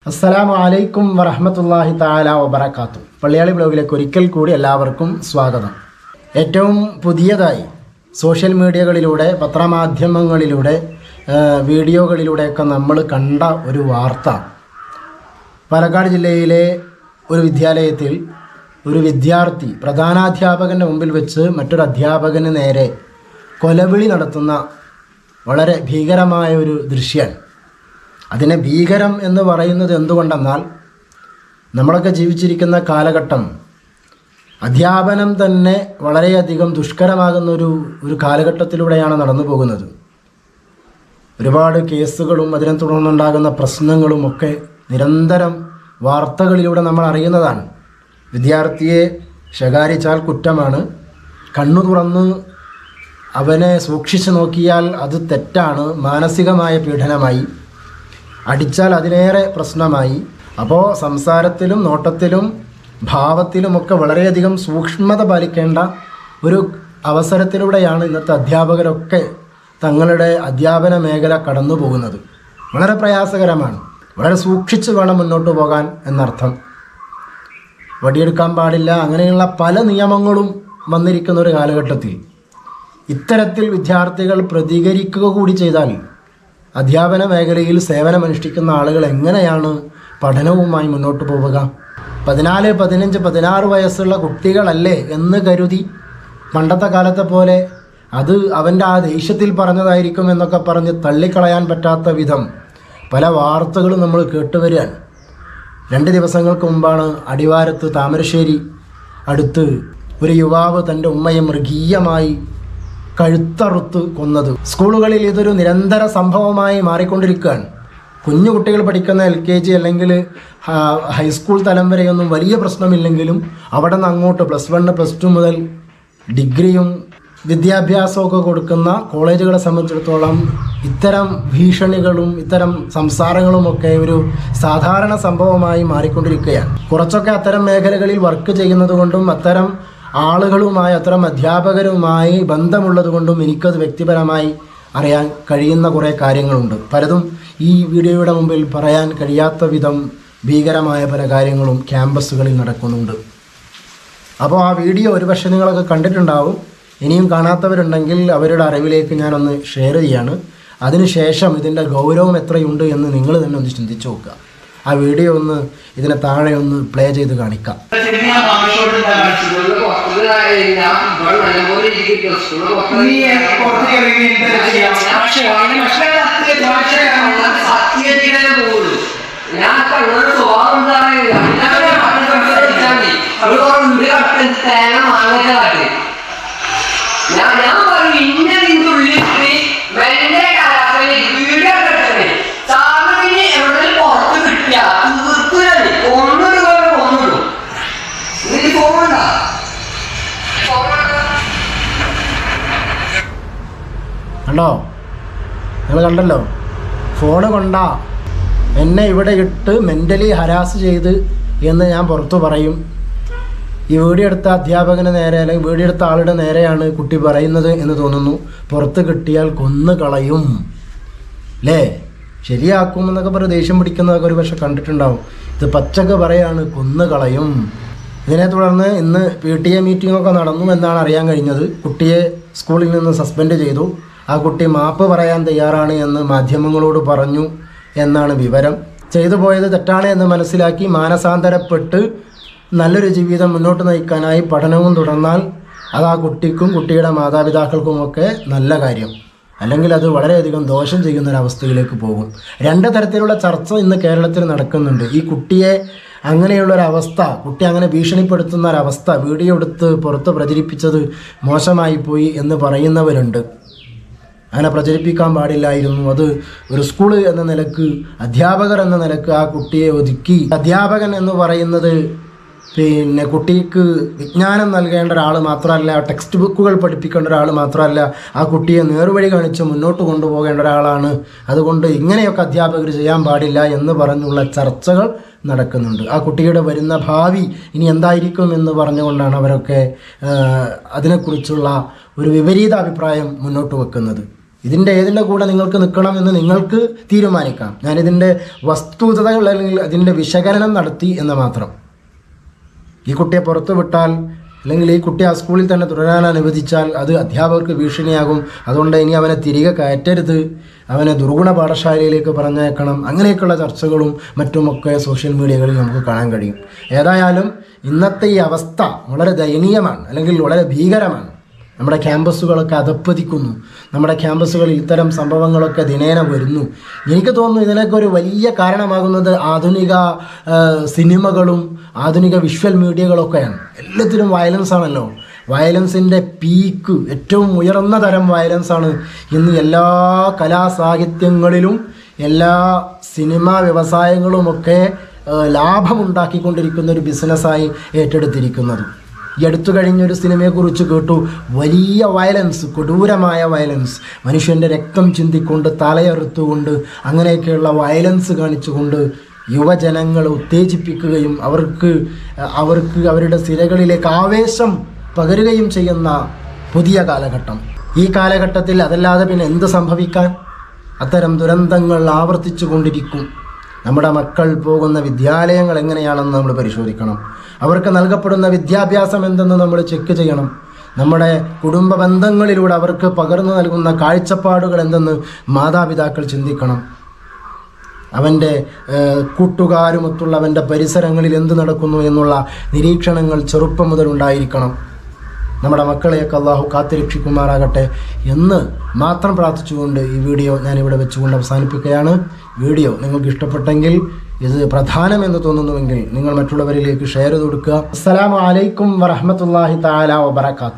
അസ്സലാമു അലൈക്കും വറഹ്മത്തുള്ളാഹി തആല വബറകാതുഹു. പള്ളിയാളി ബ്ലോഗിലേക്ക് ഒരിക്കൽ കൂടി എല്ലാവർക്കും സ്വാഗതം. ഏറ്റവും പുതിയതായി സോഷ്യൽ മീഡിയകളിലൂടെ, പത്രമാധ്യമങ്ങളിലൂടെ, വീഡിയോകളിലൂടെയൊക്കെ നമ്മൾ കണ്ട ഒരു വാർത്ത, പാലക്കാട് ജില്ലയിലെ ഒരു വിദ്യാലയത്തിൽ ഒരു വിദ്യാർത്ഥി പ്രധാനാധ്യാപകൻ്റെ മുമ്പിൽ വെച്ച് മറ്റൊരു അധ്യാപകന് നേരെ കൊലവിളി നടത്തുന്ന വളരെ ഭീകരമായ ഒരു ദൃശ്യമാണ്. അതിനെ ഭീകരം എന്ന് പറയുന്നത് എന്തുകൊണ്ടെന്നാൽ, നമ്മളൊക്കെ ജീവിച്ചിരിക്കുന്ന കാലഘട്ടം അധ്യാപനം തന്നെ വളരെയധികം ദുഷ്കരമാകുന്ന ഒരു കാലഘട്ടത്തിലൂടെയാണ് നടന്നു പോകുന്നത്. ഒരുപാട് കേസുകളും അതിനെ തുടർന്നുണ്ടാകുന്ന പ്രശ്നങ്ങളുമൊക്കെ നിരന്തരം വാർത്തകളിലൂടെ നമ്മൾ അറിയുന്നതാണ്. വിദ്യാർത്ഥിയെ ശകാരിച്ചാൽ കുറ്റമാണ്, കണ്ണു തുറന്ന് അവനെ സൂക്ഷിച്ചു നോക്കിയാൽ അത് തെറ്റാണ്, മാനസികമായ പീഡനമായി, അടിച്ചാൽ അതിനേറെ പ്രശ്നമായി. അപ്പോൾ സംസാരത്തിലും നോട്ടത്തിലും ഭാവത്തിലുമൊക്കെ വളരെയധികം സൂക്ഷ്മത പാലിക്കേണ്ട ഒരു അവസരത്തിലൂടെയാണ് ഇന്നത്തെ അധ്യാപകരൊക്കെ തങ്ങളുടെ അധ്യാപന മേഖല കടന്നു പോകുന്നത്. വളരെ പ്രയാസകരമാണ്. വളരെ സൂക്ഷിച്ച് വേണം മുന്നോട്ട് പോകാൻ എന്നർത്ഥം. വടിയെടുക്കാൻ പാടില്ല, അങ്ങനെയുള്ള പല നിയമങ്ങളും വന്നിരിക്കുന്ന ഒരു കാലഘട്ടത്തിൽ ഇത്തരത്തിൽ വിദ്യാർത്ഥികൾ പ്രതികരിക്കുക കൂടി ചെയ്താൽ അധ്യാപന മേഖലയിൽ സേവനമനുഷ്ഠിക്കുന്ന ആളുകൾ എങ്ങനെയാണ് പഠനവുമായി മുന്നോട്ട് പോവുക? 14, 15, 16 വയസ്സുള്ള കുട്ടികളല്ലേ എന്ന് കരുതി പണ്ടത്തെ കാലത്തെ പോലെ അത് അവൻ്റെ ആ ദേഷ്യത്തിൽ പറഞ്ഞതായിരിക്കും എന്നൊക്കെ പറഞ്ഞ് തള്ളിക്കളയാൻ പറ്റാത്ത വിധം പല വാർത്തകളും നമ്മൾ കേട്ടുവരികയാണ്. 2 ദിവസങ്ങൾക്ക് മുമ്പാണ് അടിവാരത്ത് താമരശ്ശേരി അടുത്ത് ഒരു യുവാവ് തൻ്റെ ഉമ്മയെ മൃഗീയമായി കഴുത്തറുത്ത് കൊന്നത്. സ്കൂളുകളിൽ ഇതൊരു നിരന്തര സംഭവമായി മാറിക്കൊണ്ടിരിക്കുകയാണ്. കുഞ്ഞു കുട്ടികൾ പഠിക്കുന്ന LKG അല്ലെങ്കിൽ ഹൈസ്കൂൾ തലം വരെയൊന്നും വലിയ പ്രശ്നമില്ലെങ്കിലും അവിടെ നിന്ന് അങ്ങോട്ട് +1, +2 മുതൽ ഡിഗ്രിയും വിദ്യാഭ്യാസമൊക്കെ കൊടുക്കുന്ന കോളേജുകളെ സംബന്ധിച്ചിടത്തോളം ഇത്തരം ഭീഷണികളും ഇത്തരം സംസാരങ്ങളുമൊക്കെ ഒരു സാധാരണ സംഭവമായി മാറിക്കൊണ്ടിരിക്കുകയാണ്. കുറച്ചൊക്കെ അത്തരം മേഖലകളിൽ വർക്ക് ചെയ്യുന്നത് കൊണ്ടും അത്തരം ആളുകളുമായി, അത്തരം അധ്യാപകരുമായി ബന്ധമുള്ളത് കൊണ്ടും എനിക്കത് വ്യക്തിപരമായി അറിയാൻ കഴിയുന്ന കുറേ കാര്യങ്ങളുണ്ട്. പലതും ഈ വീഡിയോയുടെ മുമ്പിൽ പറയാൻ കഴിയാത്ത വിധം ഭീകരമായ പല കാര്യങ്ങളും ക്യാമ്പസുകളിൽ നടക്കുന്നുണ്ട്. അപ്പോൾ ആ വീഡിയോ ഒരുപക്ഷെ നിങ്ങളൊക്കെ കണ്ടിട്ടുണ്ടാവും. ഇനിയും കാണാത്തവരുണ്ടെങ്കിൽ അവരുടെ അറിവിലേക്ക് ഞാനൊന്ന് ഷെയർ ചെയ്യാണ്. അതിനുശേഷം ഇതിൻ്റെ ഗൗരവം എത്രയുണ്ട് എന്ന് നിങ്ങൾ തന്നെ ഒന്ന് ചിന്തിച്ചു നോക്കുക. ആ വീഡിയോ ഒന്ന് ഇതിനെ താഴെ ഒന്ന് പ്ലേ ചെയ്ത് കാണിക്കാം. കണ്ടോ? നിങ്ങൾ കണ്ടല്ലോ? ഫോണ് കൊണ്ടാ എന്നെ ഇവിടെ ഇട്ട് മെൻ്റലി ഹരാസ് ചെയ്ത് എന്ന് ഞാൻ പുറത്തു പറയും. ഈ വീഡിയോ എടുത്ത അധ്യാപകന് നേരെ അല്ലെങ്കിൽ വീഡിയോ എടുത്ത ആളുടെ നേരെയാണ് കുട്ടി പറയുന്നത് എന്ന് തോന്നുന്നു. പുറത്ത് കിട്ടിയാൽ കൊന്നു കളയും അല്ലേ, ശരിയാക്കും എന്നൊക്കെ പറഞ്ഞ് ദേഷ്യം പിടിക്കുന്നതൊക്കെ ഒരു പക്ഷെ കണ്ടിട്ടുണ്ടാവും. ഇത് പച്ചക്ക് പറയാണ്, കൊന്നു കളയും. ഇതിനെ തുടർന്ന് ഇന്ന് PTA മീറ്റിങ്ങൊക്കെ നടന്നു എന്നാണ് അറിയാൻ കഴിഞ്ഞത്. കുട്ടിയെ സ്കൂളിൽ നിന്ന് സസ്പെൻഡ് ചെയ്തു. ആ കുട്ടി മാപ്പ് പറയാൻ തയ്യാറാണ് എന്ന് മാധ്യമങ്ങളോട് പറഞ്ഞു എന്നാണ് വിവരം. ചെയ്തു പോയത് തെറ്റാണ് എന്ന് മനസ്സിലാക്കി മാനസാന്തരപ്പെട്ട് നല്ലൊരു ജീവിതം മുന്നോട്ട് നയിക്കാനായി പഠനവും തുടർന്നാൽ അത് ആ കുട്ടിക്കും കുട്ടിയുടെ മാതാപിതാക്കൾക്കുമൊക്കെ നല്ല കാര്യം. അല്ലെങ്കിൽ അത് വളരെയധികം ദോഷം ചെയ്യുന്നൊരവസ്ഥയിലേക്ക് പോകും. 2 തരത്തിലുള്ള ചർച്ച ഇന്ന് കേരളത്തിൽ നടക്കുന്നുണ്ട്. ഈ കുട്ടിയെ അങ്ങനെയുള്ളൊരവസ്ഥ, കുട്ടി അങ്ങനെ ഭീഷണിപ്പെടുത്തുന്ന ഒരവസ്ഥ വീഡിയോ എടുത്ത് പുറത്ത് പ്രചരിപ്പിച്ചത് മോശമായി പോയി എന്ന് പറയുന്നവരുണ്ട്. അങ്ങനെ പ്രചരിപ്പിക്കാൻ പാടില്ലായിരുന്നു. അത് ഒരു സ്കൂൾ എന്ന നിലക്ക്, അധ്യാപകർ എന്ന നിലക്ക് ആ കുട്ടിയെ ഒതുക്കി. അധ്യാപകൻ എന്ന് പറയുന്നത് പിന്നെ കുട്ടിക്ക് വിജ്ഞാനം നൽകേണ്ട ഒരാൾ മാത്രമല്ല, ടെക്സ്റ്റ് ബുക്കുകൾ പഠിപ്പിക്കേണ്ട ഒരാൾ മാത്രമല്ല, ആ കുട്ടിയെ നേർവഴി കാണിച്ച് മുന്നോട്ട് കൊണ്ടുപോകേണ്ട ഒരാളാണ്. അതുകൊണ്ട് ഇങ്ങനെയൊക്കെ അധ്യാപകർ ചെയ്യാൻ പാടില്ല എന്ന് പറഞ്ഞുള്ള ചർച്ചകൾ നടക്കുന്നുണ്ട്. ആ കുട്ടിയുടെ വരുന്ന ഭാവി ഇനി എന്തായിരിക്കും എന്ന് പറഞ്ഞുകൊണ്ടാണ് അവരൊക്കെ അതിനെക്കുറിച്ചുള്ള ഒരു വിപരീത അഭിപ്രായം മുന്നോട്ട് വെക്കുന്നത്. ഏതിൻ്റെ കൂടെ നിങ്ങൾക്ക് നിൽക്കണമെന്ന് നിങ്ങൾക്ക് തീരുമാനിക്കാം. ഞാനിതിൻ്റെ വസ്തുതകൾ അല്ലെങ്കിൽ അതിൻ്റെ വിശകലനം നടത്തി എന്ന് മാത്രം. ഈ കുട്ടിയെ പുറത്തു വിട്ടാൽ അല്ലെങ്കിൽ ഈ കുട്ടി ആ സ്കൂളിൽ തന്നെ തുടരാൻ അനുവദിച്ചാൽ അത് അധ്യാപകർക്ക് ഭീഷണിയാകും. അതുകൊണ്ട് ഇനി അവനെ തിരികെ കയറ്റരുത്, അവനെ ദുർഗുണ പാഠശാലയിലേക്ക് പറഞ്ഞേക്കണം. അങ്ങനെയൊക്കെയുള്ള ചർച്ചകളും മറ്റുമൊക്കെ സോഷ്യൽ മീഡിയകളിൽ നമുക്ക് കാണാൻ കഴിയും. ഏതായാലും ഇന്നത്തെ ഈ അവസ്ഥ വളരെ ദയനീയമാണ്, അല്ലെങ്കിൽ വളരെ ഭീകരമാണ്. നമ്മുടെ ക്യാമ്പസുകളൊക്കെ അധപ്പതിക്കുന്നു. നമ്മുടെ ക്യാമ്പസുകളിൽ ഇത്തരം സംഭവങ്ങളൊക്കെ ദിനേന വരുന്നു. എനിക്ക് തോന്നുന്നു ഇതിനൊക്കെ ഒരു വലിയ കാരണമാകുന്നത് ആധുനിക സിനിമകളും ആധുനിക വിഷ്വൽ മീഡിയകളൊക്കെയാണ്. എല്ലാത്തിലും വയലൻസ് ആണല്ലോ. വയലൻസിൻ്റെ പീക്ക്, ഏറ്റവും ഉയർന്ന തരം വയലൻസാണ് ഇന്ന് എല്ലാ കലാസാഹിത്യങ്ങളിലും എല്ലാ സിനിമാ വ്യവസായങ്ങളുമൊക്കെ ലാഭമുണ്ടാക്കിക്കൊണ്ടിരിക്കുന്ന ഒരു ബിസിനസ്സായി ഏറ്റെടുത്തിരിക്കുന്നത്. ഈ അടുത്തു കഴിഞ്ഞൊരു സിനിമയെക്കുറിച്ച് കേട്ടു. വലിയ വയലൻസ്, കൊടൂരമായ വയലൻസ്, മനുഷ്യൻ്റെ രക്തം ചിന്തിക്കൊണ്ട് തലയറുത്തുകൊണ്ട് അങ്ങനെയൊക്കെയുള്ള വയലൻസ് കാണിച്ചുകൊണ്ട് യുവജനങ്ങളെ ഉത്തേജിപ്പിക്കുകയും അവർക്ക് അവരുടെ സിരകളിലേക്ക് ആവേശം പകരുകയും ചെയ്യുന്ന പുതിയ കാലഘട്ടം. ഈ കാലഘട്ടത്തിൽ അതല്ലാതെ പിന്നെ എന്ത് സംഭവിക്കാൻ? അത്തരം ദുരന്തങ്ങൾ ആവർത്തിച്ചു കൊണ്ടിരിക്കും. നമ്മുടെ മക്കൾ പോകുന്ന വിദ്യാലയങ്ങൾ എങ്ങനെയാണെന്ന് നമ്മൾ പരിശോധിക്കണം. അവർക്ക് നൽകപ്പെടുന്ന വിദ്യാഭ്യാസം എന്തെന്ന് നമ്മൾ ചെക്ക് ചെയ്യണം. നമ്മുടെ കുടുംബ ബന്ധങ്ങളിലൂടെ അവർക്ക് പകർന്നു നൽകുന്ന കാഴ്ചപ്പാടുകൾ എന്തെന്ന് മാതാപിതാക്കൾ ചിന്തിക്കണം. അവൻ്റെ കൂട്ടുകാരുമൊത്തുള്ള അവൻ്റെ പരിസരങ്ങളിൽ എന്ത് നടക്കുന്നു എന്നുള്ള നിരീക്ഷണങ്ങൾ ചെറുപ്പം മുതൽ ഉണ്ടായിരിക്കണം. നമ്മുടെ മക്കളെയൊക്കെ അള്ളാഹു കാത്തുരക്ഷിക്കുമാറാകട്ടെ എന്ന് മാത്രം പ്രാർത്ഥിച്ചുകൊണ്ട് ഈ വീഡിയോ ഞാനിവിടെ വെച്ചുകൊണ്ട് അവസാനിപ്പിക്കുകയാണ്. വീഡിയോ നിങ്ങൾക്ക് ഇഷ്ടപ്പെട്ടെങ്കിൽ, ഇത് പ്രധാനമെന്ന് തോന്നുന്നുവെങ്കിൽ നിങ്ങൾ മറ്റുള്ളവരിലേക്ക് ഷെയർ ചെയ്ത് കൊടുക്കുക. അസ്സലാമു അലൈക്കും വറഹ്മത്തുള്ളാഹി തആല വബറകാതുഹു.